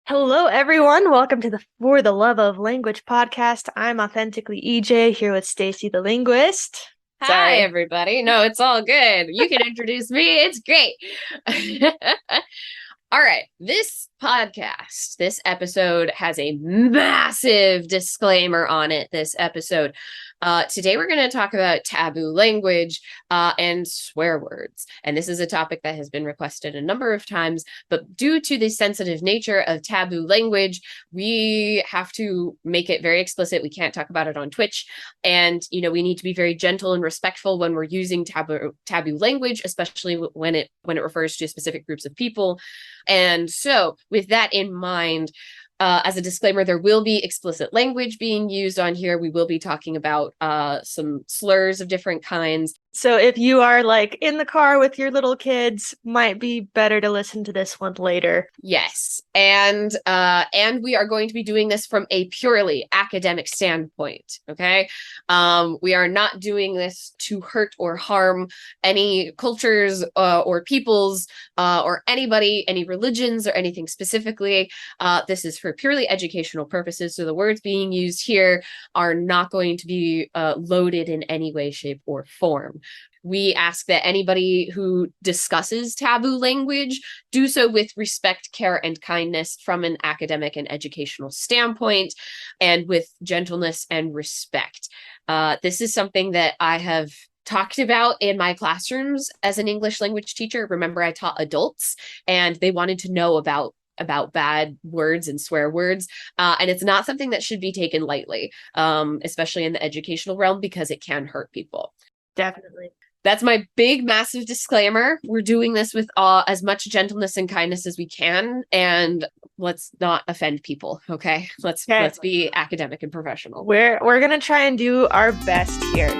Hello, everyone. Welcome to the For the Love of Language podcast. I'm authentically EJ here with Stacy the linguist. Hi, Sorry. everybody. No, it's all good. You can introduce me. It's great. All right. This podcast, this episode has a massive disclaimer on it. This episode. Today, we're going to talk about taboo language and swear words. And this is a topic that has been requested a number of times. But due to the sensitive nature of taboo language, we have to make it very explicit. We can't talk about it on Twitch. And, we need to be very gentle and respectful when we're using taboo language, especially when it refers to specific groups of people. And so, with that in mind, as a disclaimer, there will be explicit language being used on here. We will be talking about some slurs of different kinds. So if you are in the car with your little kids, might be better to listen to this one later. Yes. And we are going to be doing this from a purely academic standpoint. Okay. We are not doing this to hurt or harm any cultures or peoples or anybody, any religions or anything specifically. This is for purely educational purposes. So the words being used here are not going to be loaded in any way, shape, or form. We ask that anybody who discusses taboo language do so with respect, care, and kindness from an academic and educational standpoint, and with gentleness and respect. This is something that I have talked about in my classrooms as an English language teacher. Remember, I taught adults, and they wanted to know about bad words and swear words. And it's not something that should be taken lightly, especially in the educational realm, because it can hurt people. Definitely. That's my big, massive disclaimer. We're doing this with as much gentleness and kindness as we can, and let's not offend people. Okay, let's be academic and professional. We're gonna try and do our best here.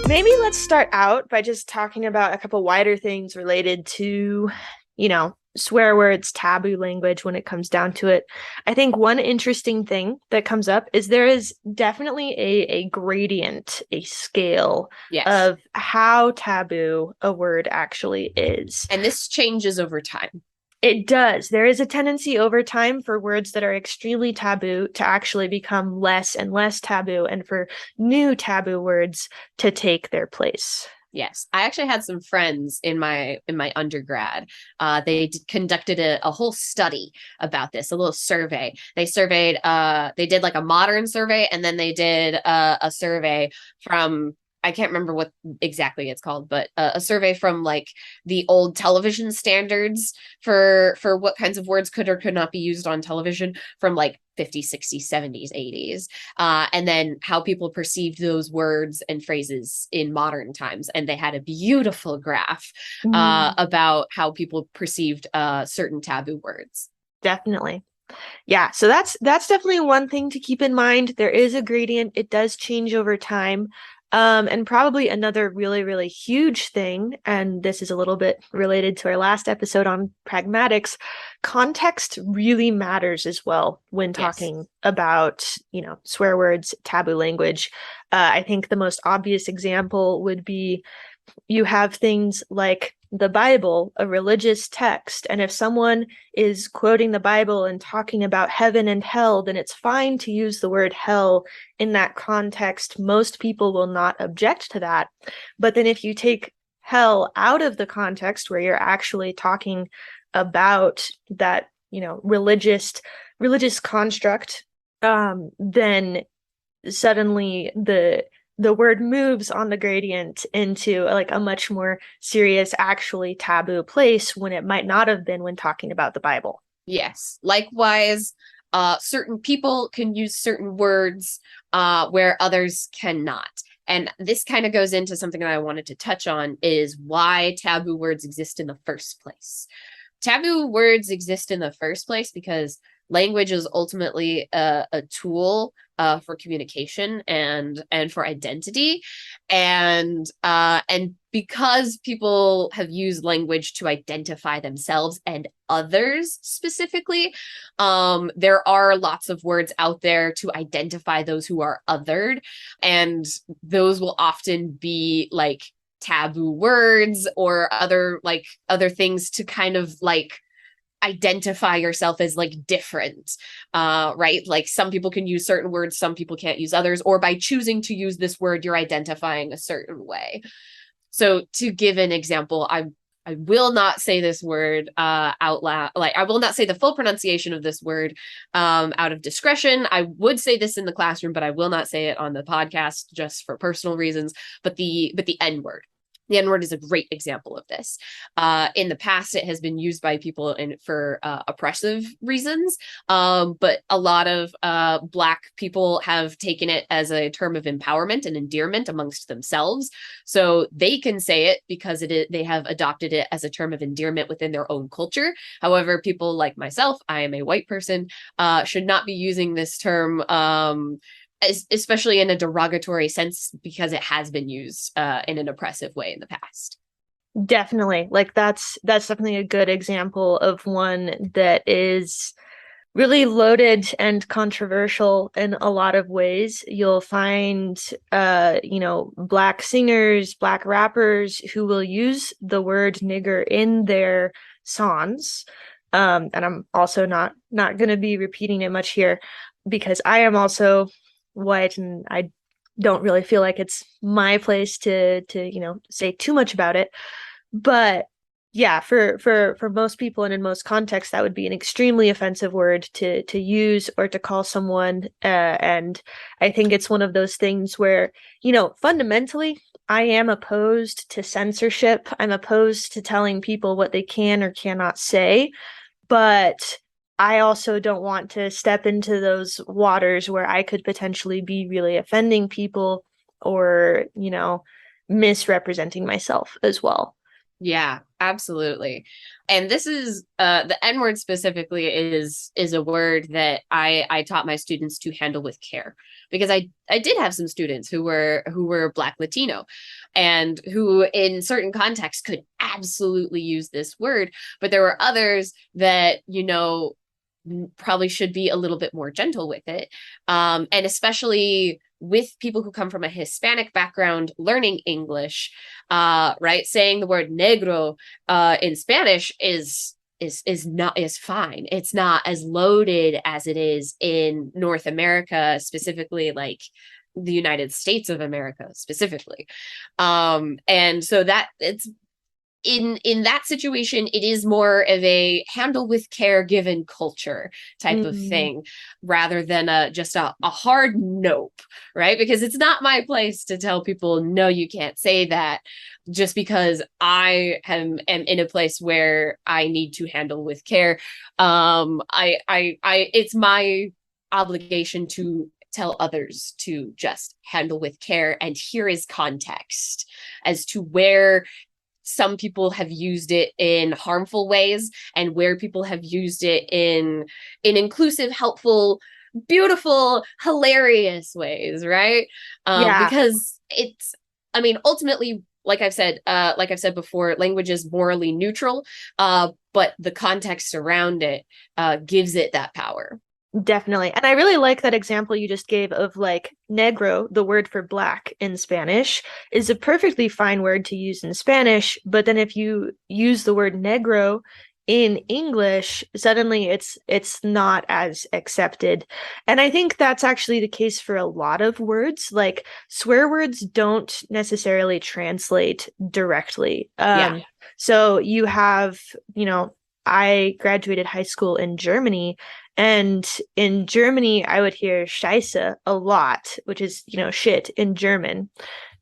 Maybe let's start out by just talking about a couple wider things related to, swear words, taboo language when it comes down to it. I think one interesting thing that comes up is there is definitely a gradient, a scale of how taboo a word actually is. And this changes over time. It does. There is a tendency over time for words that are extremely taboo to actually become less and less taboo, and for new taboo words to take their place. Yes, I actually had some friends in my undergrad. They conducted a whole study about this, a little survey. They surveyed. They did like a modern survey, and then they did a survey from, I can't remember what exactly it's called, but a survey from like the old television standards for what kinds of words could or could not be used on television from like 50s, 60s, 70s, 80s, and then how people perceived those words and phrases in modern times. And they had a beautiful graph about how people perceived certain taboo words. Definitely. Yeah, so that's definitely one thing to keep in mind. There is a gradient. It does change over time. And probably another really, really huge thing, and this is a little bit related to our last episode on pragmatics, context really matters as well when talking about, swear words, taboo language. I think the most obvious example would be you have things like the Bible, a religious text, and if someone is quoting the Bible and talking about heaven and hell, then it's fine to use the word hell in that context. Most people will not object to that. But then if you take hell out of the context where you're actually talking about that, religious construct, then suddenly the word moves on the gradient into like a much more serious, actually taboo place when it might not have been when talking about the Bible. Yes. Likewise, certain people can use certain words where others cannot. And this kind of goes into something that I wanted to touch on, is why taboo words exist in the first place. Taboo words exist in the first place because language is ultimately a tool for communication and for identity. And because people have used language to identify themselves and others specifically, there are lots of words out there to identify those who are othered, and those will often be like taboo words or other things to kind of like identify yourself as like different, right? Like some people can use certain words, some people can't use others, or by choosing to use this word, you're identifying a certain way. So to give an example, I will not say this word out loud. Like I will not say the full pronunciation of this word out of discretion. I would say this in the classroom, but I will not say it on the podcast just for personal reasons. But the N word. The N-word is a great example of this. In the past, it has been used by people for oppressive reasons, but a lot of Black people have taken it as a term of empowerment and endearment amongst themselves. So they can say it because they have adopted it as a term of endearment within their own culture. However, people like myself, I am a white person, should not be using this term especially in a derogatory sense, because it has been used in an oppressive way in the past. Definitely. Like that's definitely a good example of one that is really loaded and controversial in a lot of ways. You'll find Black singers, Black rappers who will use the word nigger in their songs. And I'm also not going to be repeating it much here because I am also white and I don't really feel like it's my place to say too much about it. But yeah, for most people and in most contexts, that would be an extremely offensive word to use or to call someone. And I think it's one of those things where, fundamentally, I am opposed to censorship. I'm opposed to telling people what they can or cannot say. But I also don't want to step into those waters where I could potentially be really offending people or, misrepresenting myself as well. Yeah, absolutely. And this is the N word specifically is a word that I taught my students to handle with care, because I did have some students who were Black Latino and who in certain contexts could absolutely use this word, but there were others that probably should be a little bit more gentle with it. And especially with people who come from a Hispanic background learning English, right? Saying the word negro in Spanish is fine. It's not as loaded as it is in North America, specifically like the United States of America specifically. And so that it's in that situation, it is more of a handle with care given culture type of thing, rather than just a hard nope, right? Because it's not my place to tell people, no, you can't say that, just because I am in a place where I need to handle with care. It's my obligation to tell others to just handle with care. And here is context as to where some people have used it in harmful ways and where people have used it in inclusive, helpful, beautiful, hilarious ways, right? Yeah. Because ultimately, like I've said before, language is morally neutral, but the context around it gives it that power. Definitely. And I really like that example you just gave of like negro, the word for black in Spanish, is a perfectly fine word to use in Spanish. But then if you use the word negro in English, suddenly it's not as accepted. And I think that's actually the case for a lot of words. Like swear words don't necessarily translate directly. So you have, I graduated high school in Germany. And in Germany, I would hear Scheiße a lot, which is, shit in German.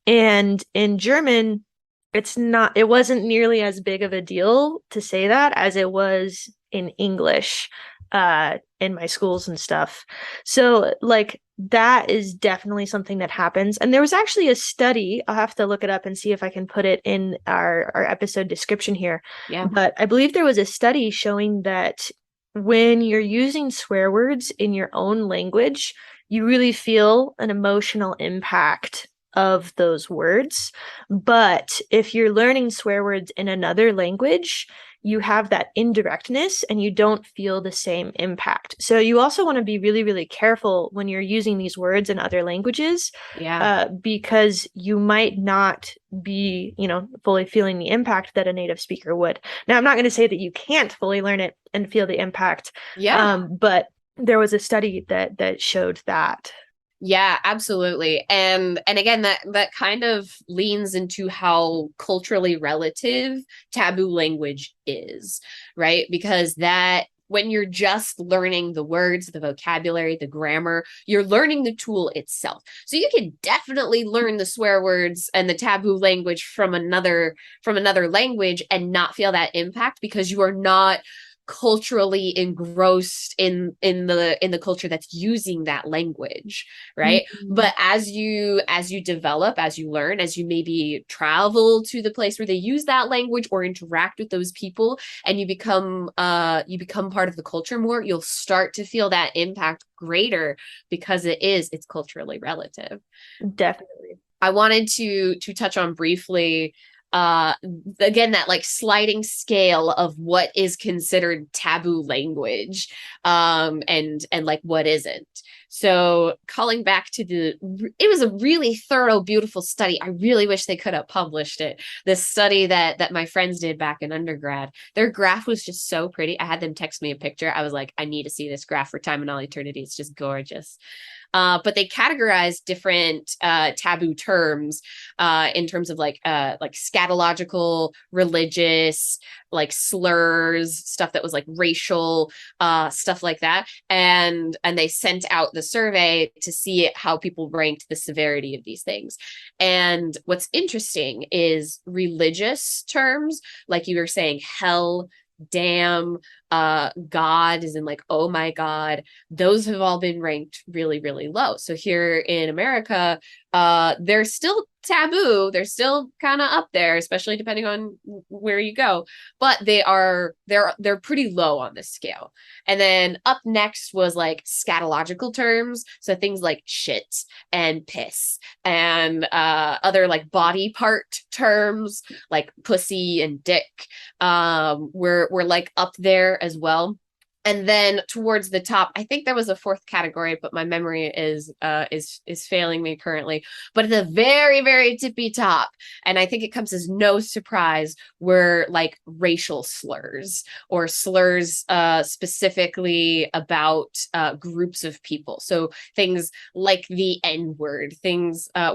And in German, it wasn't nearly as big of a deal to say that as it was in English, in my schools and stuff. So like that is definitely something that happens. And there was actually a study, I'll have to look it up and see if I can put it in our episode description here. Yeah. But I believe there was a study showing that when you're using swear words in your own language, you really feel an emotional impact of those words. But if you're learning swear words in another language, you have that indirectness and you don't feel the same impact. So you also want to be really, really careful when you're using these words in other languages, Yeah. because you might not be, fully feeling the impact that a native speaker would. Now, I'm not going to say that you can't fully learn it and feel the impact, Yeah. but there was a study that showed that. Yeah, absolutely. And again, that kind of leans into how culturally relative taboo language is, right? Because that when you're just learning the words, the vocabulary, the grammar, you're learning the tool itself. So you can definitely learn the swear words and the taboo language from another language and not feel that impact because you are not culturally engrossed in the culture that's using that language, right? Mm-hmm. But as you develop, as you learn, as you maybe travel to the place where they use that language or interact with those people, and you become part of the culture more, you'll start to feel that impact greater because it's culturally relative. Definitely. I wanted to touch on briefly again that like sliding scale of what is considered taboo language and like what isn't. So calling back to it was a really thorough, beautiful study. I really wish they could have published it. This study that my friends did back in undergrad, their graph was just so pretty. I had them text me a picture. I was like, I need to see this graph for time and all eternity. It's just gorgeous. But they categorize different taboo terms in terms of like scatological, religious, like slurs, stuff that was like racial, stuff like that. And they sent out the survey to see how people ranked the severity of these things. And what's interesting is religious terms, like you were saying, hell, damn, God is in like, oh my God, those have all been ranked really, really low. So here in America, they're still taboo. They're still kind of up there, especially depending on where you go. But they're pretty low on this scale. And then up next was like scatological terms. So things like shit and piss and other like body part terms like pussy and dick. We're like up there as well. And then towards the top, I think there was a fourth category, but my memory is failing me currently. But at the very, very tippy top, and I think it comes as no surprise, were like racial slurs or slurs specifically about groups of people. So things like the N word,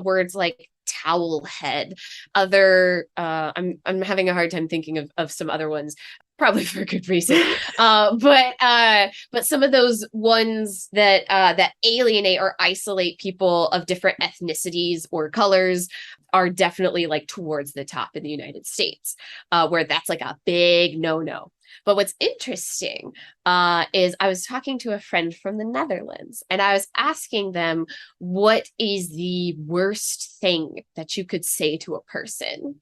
words like towel head, I'm having a hard time thinking of some other ones, probably for good reason. But some of those ones that alienate or isolate people of different ethnicities or colors are definitely like towards the top in the United States, where that's like a big no-no. But what's interesting is I was talking to a friend from the Netherlands and I was asking them, what is the worst thing that you could say to a person?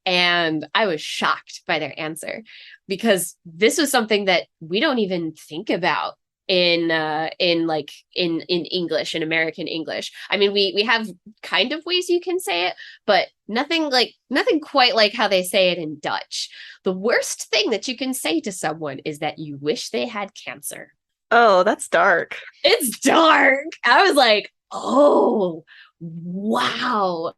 And I was shocked by their answer because this was something that we don't even think about in English, in American English. I mean, we have kind of ways you can say it, but nothing quite like how they say it in Dutch. The worst thing that you can say to someone is that you wish they had cancer. Oh, that's dark. It's dark. I was like, oh, wow.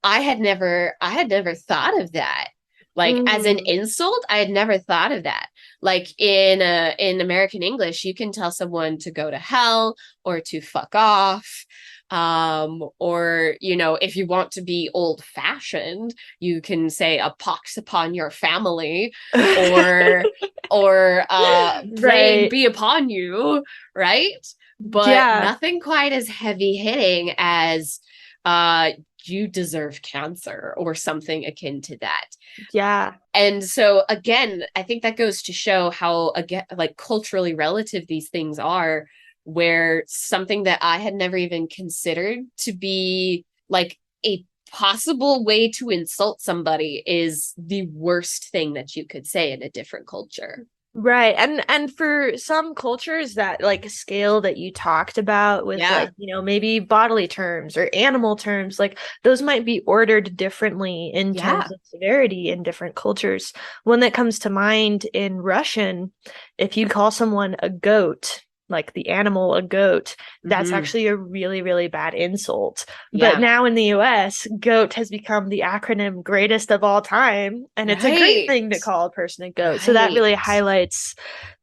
I had never thought of that. Like as an Mm. insult, I had never thought of that. Like in American English, you can tell someone to go to hell or to fuck off. Or if you want to be old fashioned, you can say a pox upon your family or plague Right. be upon you, right? But Yeah. nothing quite as heavy hitting as uh you deserve cancer or something akin to that. Yeah. And so again, I think that goes to show how again like culturally relative these things are, where something that I had never even considered to be like a possible way to insult somebody is the worst thing that you could say in a different culture. Right. And for some cultures, that like scale that you talked about with Yeah. like, maybe bodily terms or animal terms, like those might be ordered differently in terms Yeah. of severity in different cultures. One that comes to mind in Russian, if you call someone a goat, like the animal a goat, that's Hmm. actually a really, really bad insult. But Yeah. now in the US, GOAT has become the acronym greatest of all time. And it's a great Right. thing to call a person a goat. So that Right. really highlights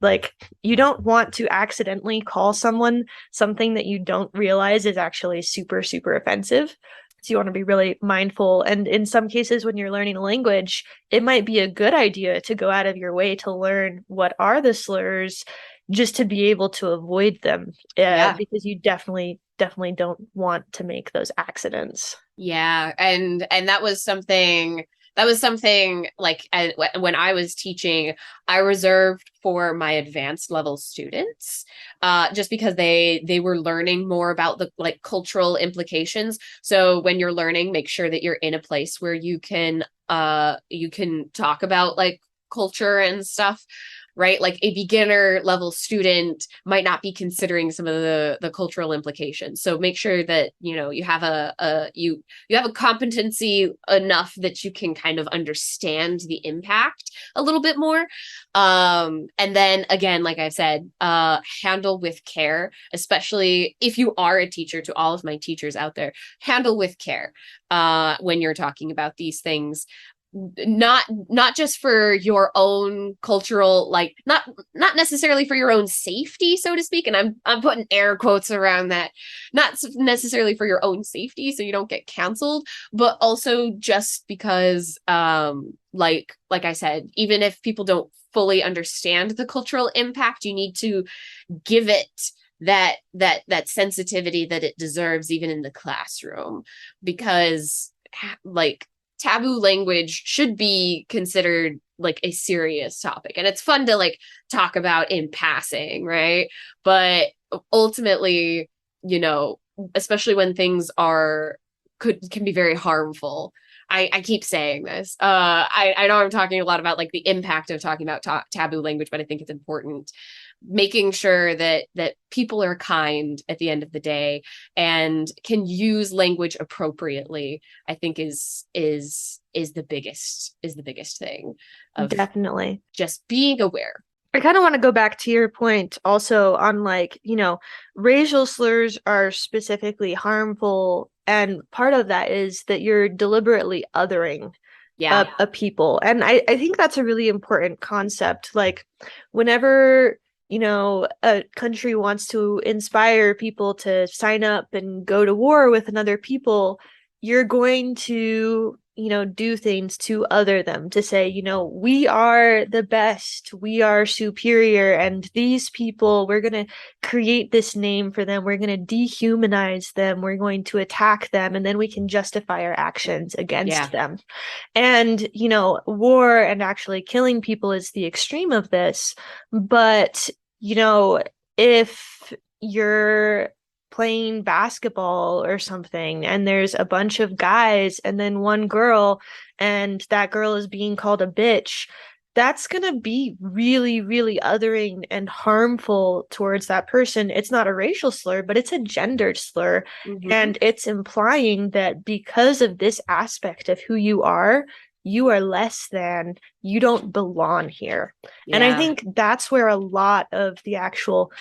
like you don't want to accidentally call someone something that you don't realize is actually super, super offensive. So you want to be really mindful. And in some cases, when you're learning a language, it might be a good idea to go out of your way to learn what are the slurs just to be able to avoid them, Yeah. because you definitely, definitely don't want to make those accidents. Yeah, and that was something like when I was teaching, I reserved for my advanced level students, just because they were learning more about the like cultural implications. So when you're learning, make sure that you're in a place where you can talk about like culture and stuff, right? Like a beginner level student might not be considering some of the cultural implications. So make sure that you have you have a competency enough that you can kind of understand the impact a little bit more. And then again, like I've said, handle with care, especially if you are a teacher. To all of my teachers out there, handle with care when you're talking about these things, not just for your own cultural, like not necessarily for your own safety, so to speak, and I'm putting air quotes around that, not necessarily for your own safety so you don't get canceled, but also just because like I said, even if people don't fully understand the cultural impact, you need to give it that sensitivity that it deserves even in the classroom, because like taboo language should be considered like a serious topic, and it's fun to like talk about in passing, right? But ultimately, you know especially when things are could can be very harmful. I keep saying this. I know I'm talking a lot about like the impact of talking about taboo language, but I think it's important making sure that people are kind at the end of the day and can use language appropriately. I think is the biggest thing of Definitely. just being aware. I kind of want to go back to your point also on like, racial slurs are specifically harmful. And part of that is that you're deliberately othering Yeah. a people. And I think that's a really important concept. Like, whenever, a country wants to inspire people to sign up and go to war with another people, you're going to, do things to other them to say, we are the best, we are superior, and these people, we're going to create this name for them, we're going to dehumanize them, we're going to attack them, and then we can justify our actions against Yeah. them. And, war and actually killing people is the extreme of this. But, if you're playing basketball or something and there's a bunch of guys and then one girl, and that girl is being called a bitch, that's going to be really, really othering and harmful towards that person. It's not a racial slur, but it's a gendered slur. Hmm. And it's implying that because of this aspect of who you are less than, you don't belong here. And I Yeah. think that's where a lot of the actual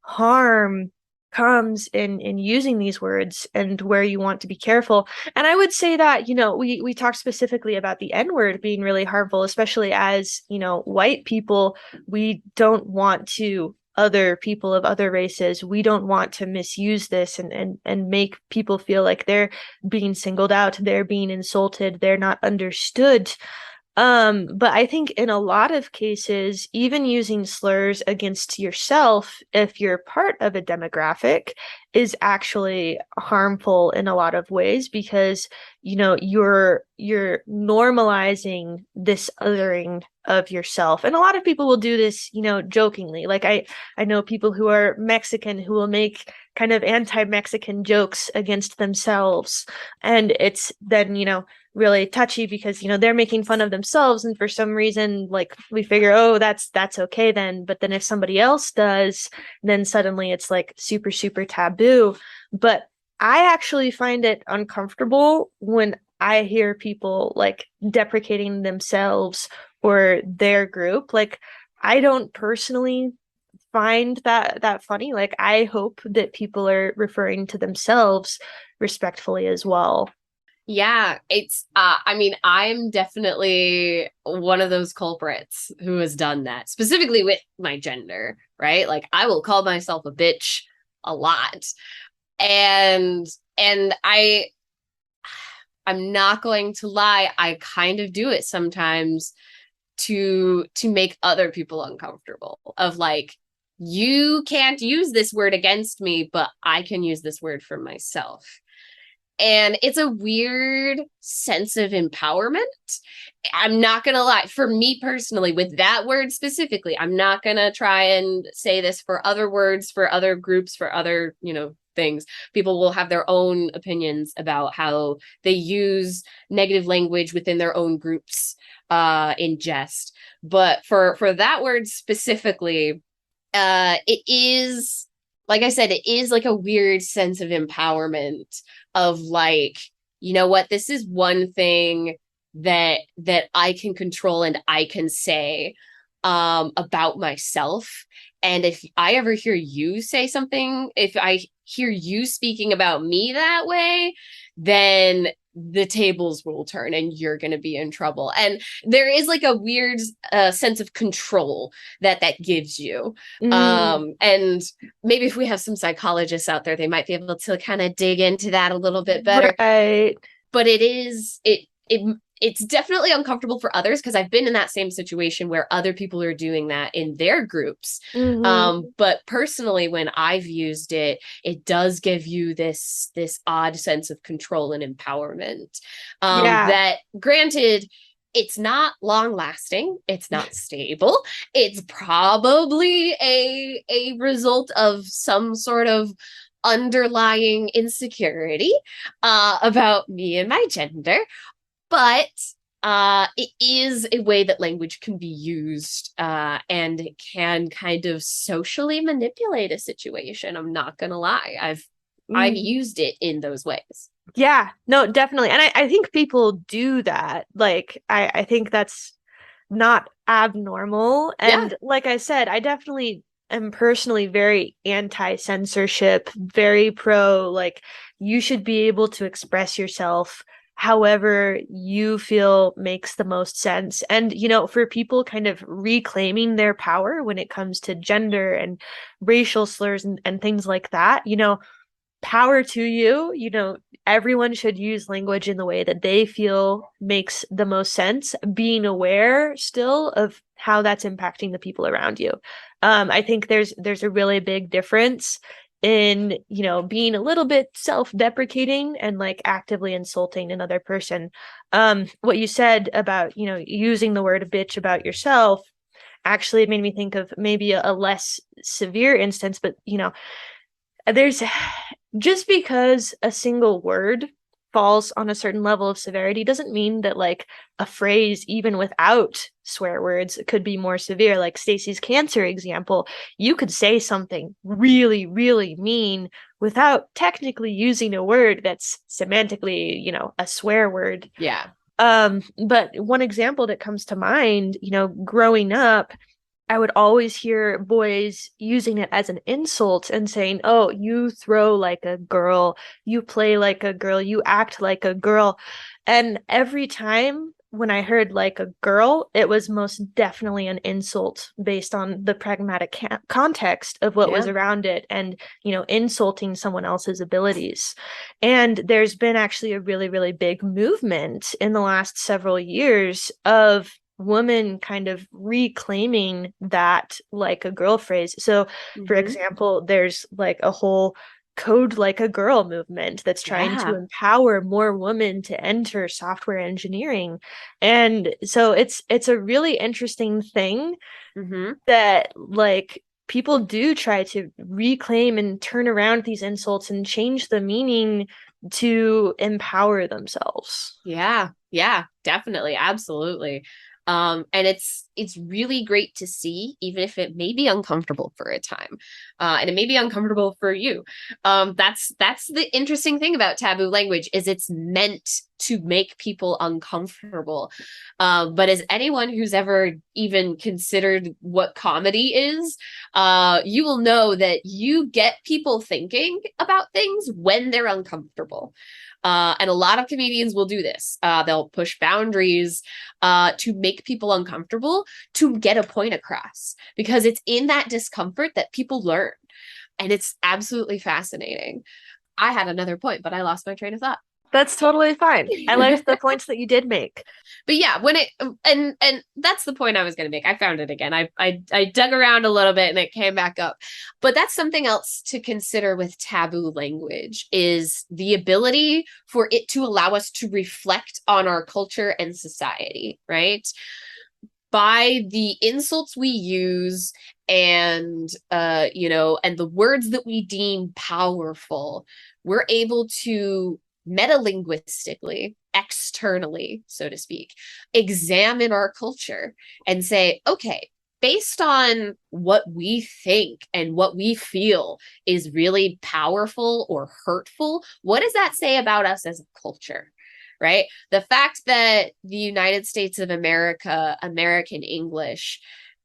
harm comes in using these words, and where you want to be careful. And I would say that, we talked specifically about the N word being really harmful, especially as, white people. We don't want to other people of other races. We don't want to misuse this and make people feel like they're being singled out, they're being insulted, they're not understood. But I think in a lot of cases, even using slurs against yourself, if you're part of a demographic, is actually harmful in a lot of ways, because you're normalizing this othering of yourself. And a lot of people will do this, jokingly. Like I know people who are Mexican who will make kind of anti-Mexican jokes against themselves. And it's then, really touchy because, you know, they're making fun of themselves. And for some reason, like we figure, oh, that's okay then. But then if somebody else does, then suddenly it's like super, super taboo. But I actually find it uncomfortable when I hear people like deprecating themselves or their group. Like, I don't personally find that funny. Like, I hope that people are referring to themselves respectfully as well. Yeah, it's I mean, I'm definitely one of those culprits who has done that, specifically with my gender, right? Like I will call myself a bitch a lot. And and I'm not going to lie, I kind of do it sometimes to make other people uncomfortable of like you can't use this word against me, but I can use this word for myself. And it's a weird sense of empowerment. I'm not going to lie. For me personally, with that word specifically, I'm not going to try and say this for other words, for other groups, for other, things. People will have their own opinions about how they use negative language within their own groups in jest. But for that word specifically, it is, like I said, it is like a weird sense of empowerment of like, you know what, this is one thing that I can control and I can say about myself. And if I ever hear you say something, if I hear you speaking about me that way, then the tables will turn and you're going to be in trouble. And there is like a weird sense of control that gives you. Mm, And maybe if we have some psychologists out there, they might be able to kind of dig into that a little bit better. right. But it's definitely uncomfortable for others because I've been in that same situation where other people are doing that in their groups. Hmm. But personally, when I've used it, it does give you this odd sense of control and empowerment. Yeah. That granted, it's not long lasting, it's not stable. It's probably a result of some sort of underlying insecurity about me and my gender, but it is a way that language can be used and it can kind of socially manipulate a situation. I'm not gonna lie, I've Mm. used it in those ways. Yeah, no, definitely. And I think people do that. Like, I think that's not abnormal. Yeah, And like I said, I definitely am personally very anti-censorship, very pro, like, you should be able to express yourself however you feel makes the most sense. And, you know, for people kind of reclaiming their power when it comes to gender and racial slurs and things like that, you know, power to you. You know, everyone should use language in the way that they feel makes the most sense, being aware still of how that's impacting the people around you. I think there's a really big difference in, you know, being a little bit self-deprecating and like actively insulting another person. What you said about, you know, using the word bitch about yourself actually made me think of maybe a less severe instance, but you know, there's just because a single word falls on a certain level of severity doesn't mean that like a phrase even without swear words could be more severe. Like Stacy's cancer example, you could say something really really mean without technically using a word that's semantically, you know, a swear word. yeah, But one example that comes to mind, you know, growing up, I would always hear boys using it as an insult and saying, "Oh, you throw like a girl, you play like a girl, you act like a girl." And every time when I heard like a girl, it was most definitely an insult based on the pragmatic context of what was yeah. around it and, you know, insulting someone else's abilities. And there's been actually a really, really big movement in the last several years of women kind of reclaiming that like a girl phrase. So, for Mm-hmm. example, there's like a whole code like a girl movement that's trying to Yeah. empower more women to enter software engineering. And so it's a really interesting thing Mm-hmm. that like people do try to reclaim and turn around these insults and change the meaning to empower themselves. Yeah. Yeah, definitely. Absolutely. And it's really great to see, even if it may be uncomfortable for a time. And it may be uncomfortable for you. That's the interesting thing about taboo language is it's meant to make people uncomfortable. But as anyone who's ever even considered what comedy is, you will know that you get people thinking about things when they're uncomfortable. And a lot of comedians will do this. They'll push boundaries to make people uncomfortable to get a point across because it's in that discomfort that people learn. And it's absolutely fascinating. I had another point, but I lost my train of thought. That's totally fine. I liked the points that you did make. But yeah, when it and that's the point I was going to make. I found it again. I dug around a little bit and it came back up. But that's something else to consider with taboo language is the ability for it to allow us to reflect on our culture and society, right? By the insults we use and and the words that we deem powerful, we're able to metalinguistically, externally, so to speak, examine our culture and say, okay, based on what we think and what we feel is really powerful or hurtful, what does that say about us as a culture? Right? The fact that the United States of America, American English,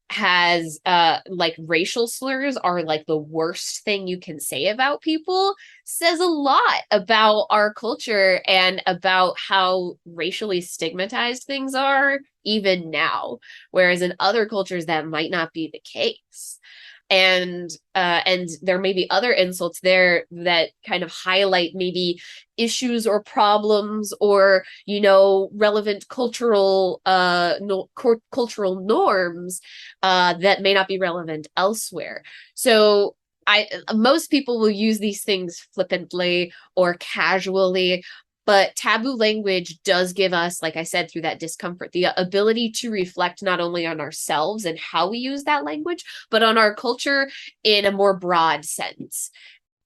has like racial slurs are like the worst thing you can say about people says a lot about our culture and about how racially stigmatized things are even now, whereas in other cultures that might not be the case. And there may be other insults there that kind of highlight maybe issues or problems or relevant cultural cultural norms that may not be relevant elsewhere. So most people will use these things flippantly or casually, but taboo language does give us, like I said, through that discomfort, the ability to reflect not only on ourselves and how we use that language, but on our culture in a more broad sense.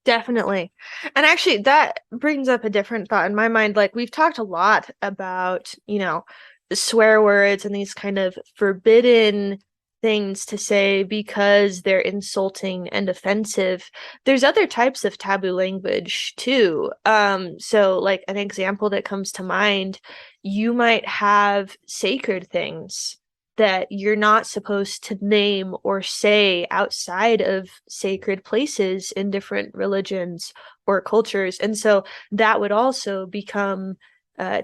Definitely. And actually, that brings up a different thought in my mind. Like, we've talked a lot about, swear words and these kind of forbidden things to say because they're insulting and offensive. There's other types of taboo language too. So like an example that comes to mind, you might have sacred things that you're not supposed to name or say outside of sacred places in different religions or cultures. And so that would also become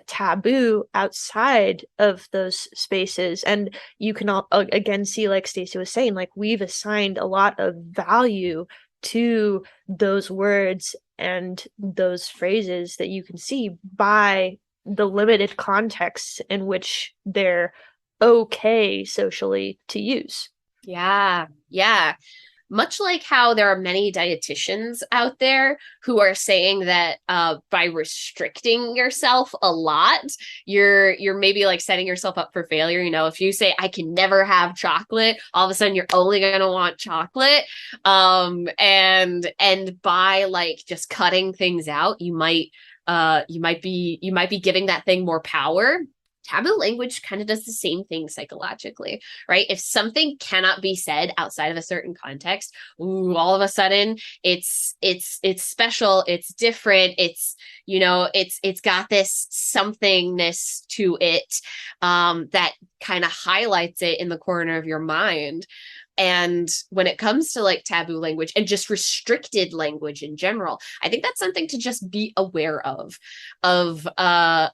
taboo outside of those spaces. And you can again see, like Stacey was saying, like we've assigned a lot of value to those words and those phrases that you can see by the limited contexts in which they're okay socially to use. Yeah, yeah. Much like how there are many dietitians out there who are saying that by restricting yourself a lot, you're maybe like setting yourself up for failure. If you say I can never have chocolate, all of a sudden you're only gonna want chocolate. And by like just cutting things out, you might be giving that thing more power. Taboo language kind of does the same thing psychologically, right? If something cannot be said outside of a certain context, all of a sudden it's special, it's different, it's got this somethingness to it that kind of highlights it in the corner of your mind. And when it comes to like taboo language and just restricted language in general, I think that's something to just be aware of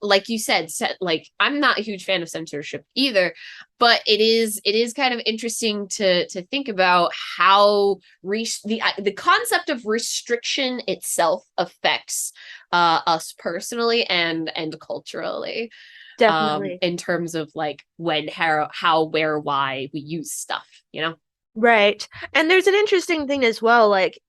like you said, like I'm not a huge fan of censorship either, but it is kind of interesting to think about how the concept of restriction itself affects us personally and culturally, Definitely. in terms of like when, how, where, why we use stuff. Right. And there's an interesting thing as well, like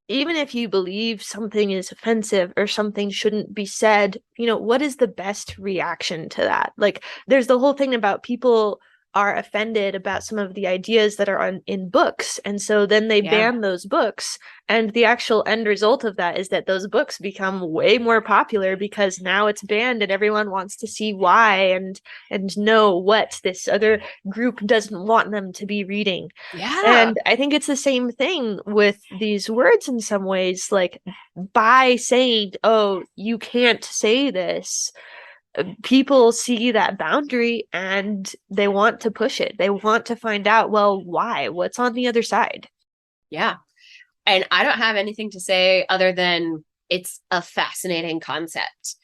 even if you believe something is offensive or something shouldn't be said, what is the best reaction to that? Like there's the whole thing about people are offended about some of the ideas that are in books. And so then they Yeah. ban those books. And the actual end result of that is that those books become way more popular because now it's banned and everyone wants to see why and know what this other group doesn't want them to be reading. Yeah. And I think it's the same thing with these words in some ways. Like, by saying, oh, you can't say this, people see that boundary and they want to push it. They want to find out, well, why? What's on the other side? Yeah. And I don't have anything to say other than it's a fascinating concept.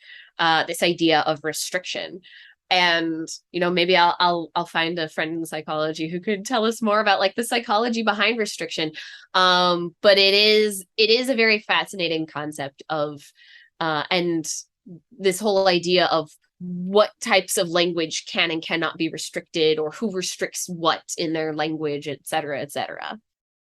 This idea of restriction. And maybe I'll find a friend in psychology who could tell us more about like the psychology behind restriction. But it is a very fascinating concept of and this whole idea of what types of language can and cannot be restricted, or who restricts what in their language, et cetera, et cetera.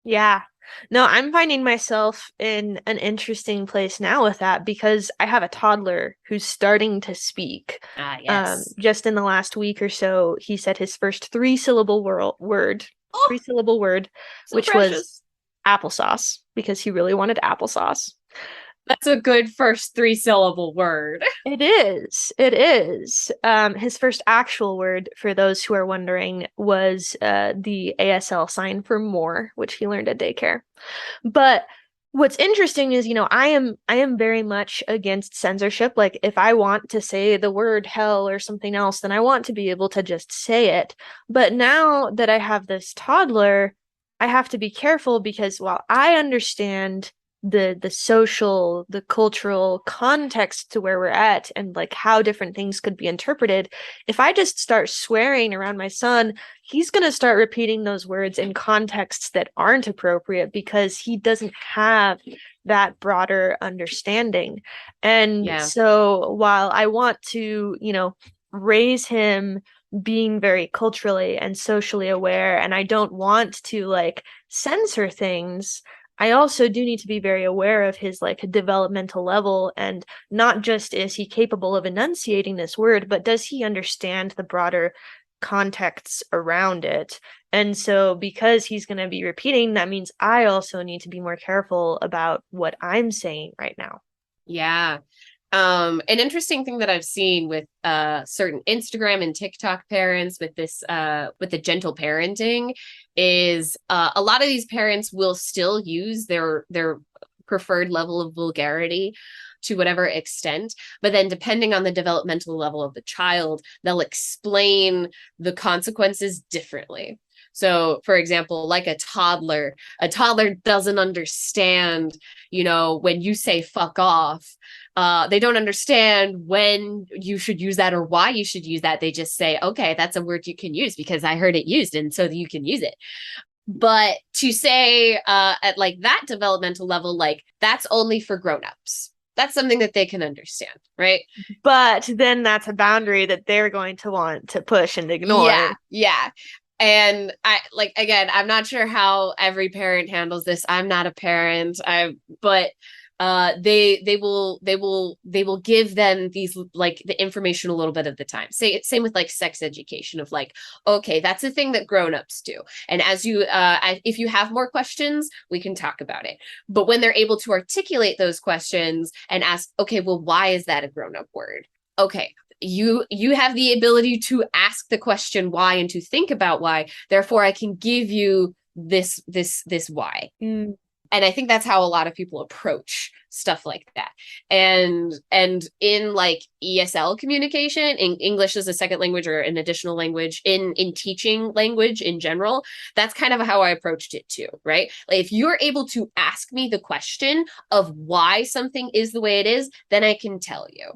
Yeah. No, I'm finding myself in an interesting place now with that because I have a toddler who's starting to speak. Ah, yes. Just in the last week or so, he said his first word, Oh, three-syllable word, so which was precious. applesauce because he really wanted applesauce. That's a good first 3-syllable word. It is. It is. His first actual word, for those who are wondering, was the ASL sign for more, which he learned at daycare. But what's interesting is, I am very much against censorship. Like, if I want to say the word hell or something else, then I want to be able to just say it. But now that I have this toddler, I have to be careful because while I understand the social, the cultural context to where we're at and like how different things could be interpreted, if I just start swearing around my son, he's going to start repeating those words in contexts that aren't appropriate because he doesn't have that broader understanding. And Yeah. so while I want to, raise him being very culturally and socially aware, and I don't want to like censor things, I also do need to be very aware of his like developmental level, and not just is he capable of enunciating this word, but does he understand the broader contexts around it? And so because he's going to be repeating, that means I also need to be more careful about what I'm saying right now. Yeah. An interesting thing that I've seen with certain Instagram and TikTok parents with this with the gentle parenting is a lot of these parents will still use their preferred level of vulgarity to whatever extent, but then depending on the developmental level of the child, they'll explain the consequences differently. So, for example, like a toddler doesn't understand, when you say fuck off, they don't understand when you should use that or why you should use that. They just say, okay, that's a word you can use because I heard it used, and so you can use it. But to say at like that developmental level, like that's only for grown-ups. That's something that they can understand, right? But then that's a boundary that they're going to want to push and ignore. Yeah, yeah. And I like again, I'm not sure how every parent handles this. I'm not a parent. But they will give them these like the information a little bit of the time. Same with like sex education of like, okay, that's a thing that grown-ups do. And as you if you have more questions, we can talk about it. But when they're able to articulate those questions and ask, okay, well, why is that a grown-up word? Okay, you have the ability to ask the question why and to think about why, therefore I can give you this why. And I think that's how a lot of people approach stuff like that. And in like ESL communication, in English as a second language or an additional language, in teaching language in general, that's kind of how I approached it too, right? Like if you're able to ask me the question of why something is the way it is, then I can tell you,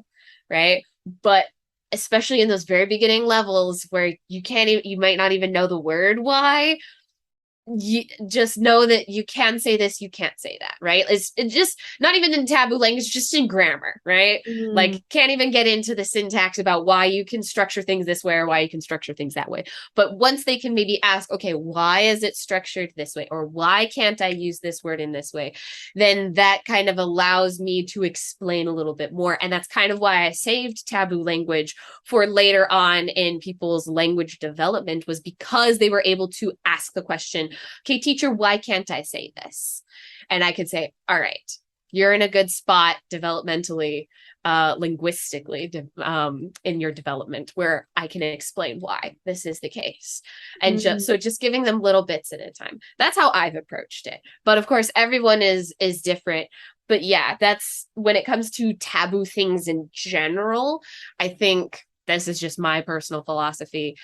right? But especially in those very beginning levels where you might not even know the word why, you just know that you can say this, you can't say that, right? It's just not even in taboo language, just in grammar, right? Like, can't even get into the syntax about why you can structure things this way or why you can structure things that way. But once they can maybe ask, okay, why is it structured this way? Or why can't I use this word in this way? Then that kind of allows me to explain a little bit more. And that's kind of why I saved taboo language for later on in people's language development, was because they were able to ask the question, okay, teacher, why can't I say this? And I could say, all right, you're in a good spot developmentally, linguistically, in your development, where I can explain why this is the case. And just giving them little bits at a time. That's how I've approached it. But of course, everyone is different. But yeah, that's when it comes to taboo things in general, I think this is just my personal philosophy.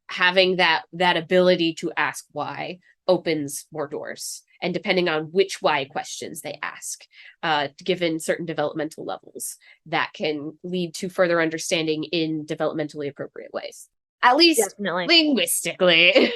Having that ability to ask why opens more doors, and depending on which why questions they ask, given certain developmental levels, that can lead to further understanding in developmentally appropriate ways, at least Definitely. linguistically.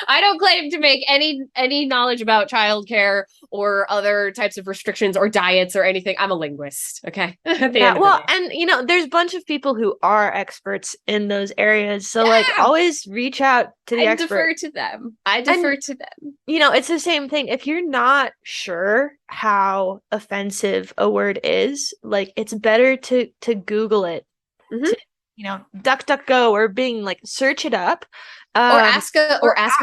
I don't claim to make any knowledge about childcare or other types of restrictions or diets or anything. I'm a linguist, okay? At the end of the day. And there's a bunch of people who are experts in those areas. So like always reach out to the expert. Defer to them. I defer to them. It's the same thing. If you're not sure how offensive a word is, like it's better to Google it. To, DuckDuckGo or Bing, like search it up. Or ask a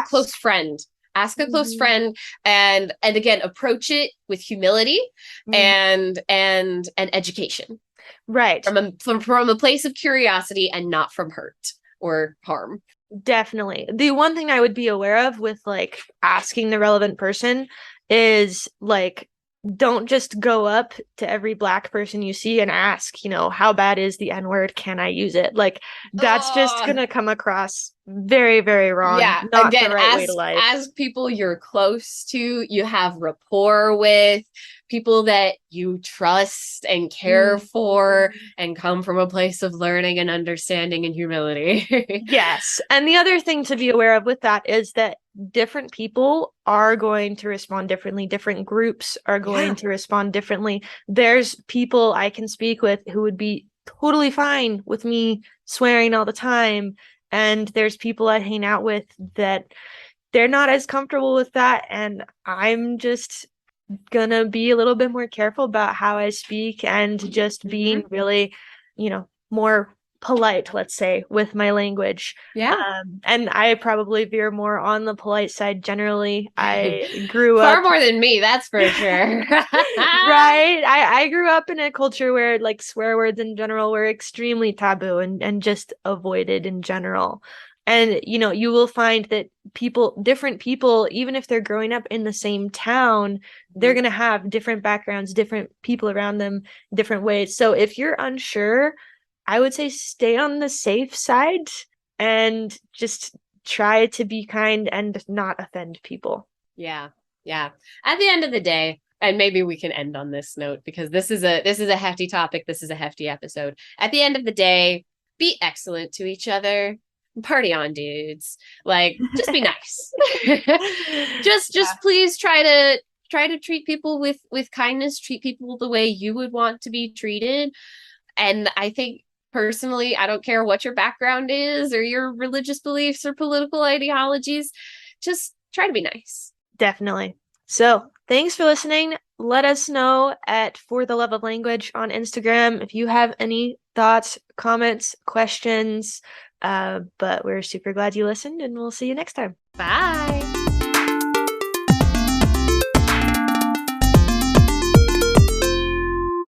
close friend. Ask a close friend, and again, approach it with humility and education. Right. From a place of curiosity and not from hurt or harm. Definitely. The one thing I would be aware of with like asking the relevant person is like, don't just go up to every Black person you see and ask, how bad is the N-word? Can I use it? Like, that's just going to come across very, very wrong. Yeah. Not Again, the right way to life. As people you're close to, you have rapport with, people that you trust and care for and come from a place of learning and understanding and humility. Yes. And the other thing to be aware of with that is that different people are going to respond differently. Different groups are going to respond differently. There's people I can speak with who would be totally fine with me swearing all the time. And there's people I hang out with that they're not as comfortable with that. And I'm just gonna be a little bit more careful about how I speak and just being really, more polite, let's say, with my language. And I probably veer more on the polite side generally. I grew far up more than me, that's for sure. Right. I grew up in a culture where like swear words in general were extremely taboo and just avoided in general. And you will find that different people, even if they're growing up in the same town, they're going to have different backgrounds, different people around them, different ways. So if you're unsure, I would say stay on the safe side and just try to be kind and not offend people. Yeah. At the end of the day, and maybe we can end on this note because this is a hefty topic. This is a hefty episode. At the end of the day, be excellent to each other. Party on, dudes. Like, just be nice. just please try to treat people with kindness, treat people the way you would want to be treated. And I think personally, I don't care what your background is or your religious beliefs or political ideologies, just try to be nice. Definitely. So thanks for listening. Let us know at For the Love of Language on Instagram if you have any thoughts, comments, questions. But we're super glad you listened, and we'll see you next time. Bye.